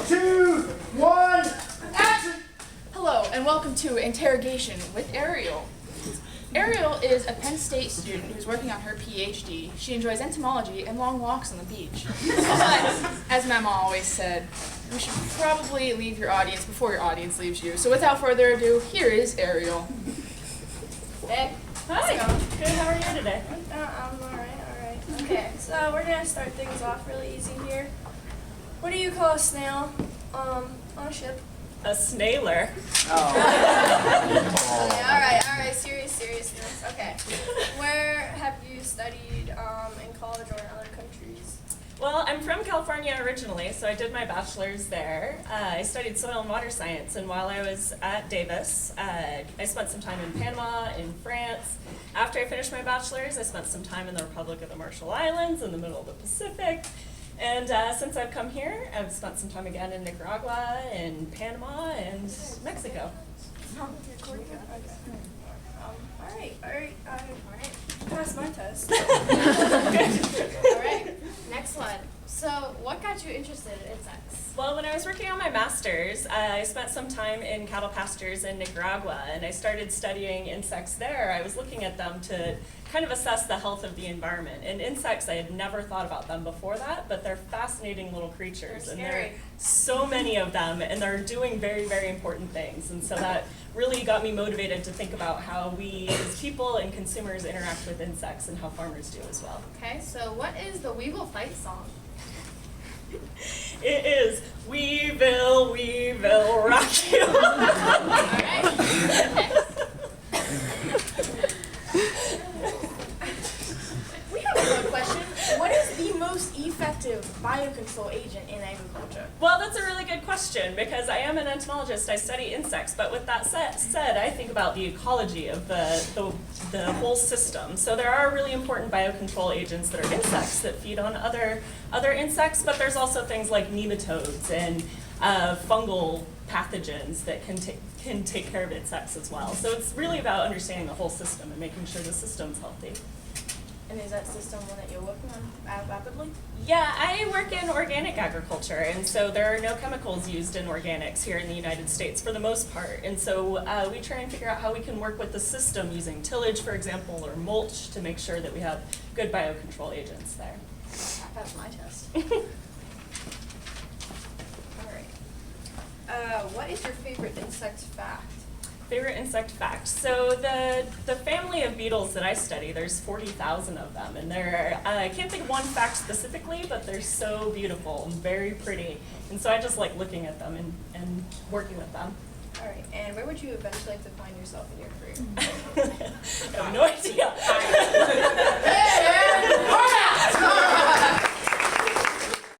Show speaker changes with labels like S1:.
S1: 2, 1, action!
S2: Hello, and welcome to Interrogation with Ariel. Ariel is a Penn State student who's working on her PhD. She enjoys entomology and long walks on the beach. But, as Mama always said, we should probably leave your audience before your audience leaves you. So without further ado, here is Ariel.
S3: Hey.
S4: Hi. Good. How are you today?
S3: I'm alright. Okay, so we're gonna start things off really easy here. What do you call a snail on a ship?
S4: A snailer.
S3: Alright, seriousness. Okay. Where have you studied in college or in other countries?
S4: Well, I'm from California originally, so I did my bachelor's there. I studied soil and water science, and while I was at Davis, I spent some time in Panama, in France. After I finished my bachelor's, I spent some time in the Republic of the Marshall Islands in the middle of the Pacific. And since I've come here, I've spent some time again in Nicaragua, in Panama, and Mexico.
S3: Alright. Pass my test.
S5: Alright, next one. So, what got you interested in insects?
S4: Well, when I was working on my master's, I spent some time in cattle pastures in Nicaragua, and I started studying insects there. I was looking at them to kind of assess the health of the environment. And insects, I had never thought about them before that, but they're fascinating little creatures. And there are so many of them, and they're doing very, very important things. And so that really got me motivated to think about how we as people and consumers interact with insects and how farmers do as well.
S5: Okay, so what is the We Will Fight song?
S4: It is We Will Rock You.
S5: Alright,
S2: We have a good question. What is the most effective biocontrol agent in agriculture?
S4: Well, that's a really good question because I am an entomologist. I study insects, but with that said, I think about the ecology of the whole system. So there are really important biocontrol agents that are insects that feed on other insects, but there's also things like nematodes and fungal pathogens that can take care of insects as well. So it's really about understanding the whole system and making sure the system's healthy.
S2: And is that system one that you're working on rapidly?
S4: Yeah, I work in organic agriculture, and so there are no chemicals used in organics here in the United States for the most part. And so we try and figure out how we can work with the system using tillage, for example, or mulch to make sure that we have good biocontrol agents there.
S2: That's my test.
S3: Alright. What is your favorite insect fact?
S4: Favorite insect fact. So the family of beetles that I study, there's 40,000 of them, and I can't think of one fact specifically, but they're so beautiful and very pretty. And so I just like looking at them and working with them.
S3: Alright, and where would you eventually like to find yourself in your career?
S4: I have no idea.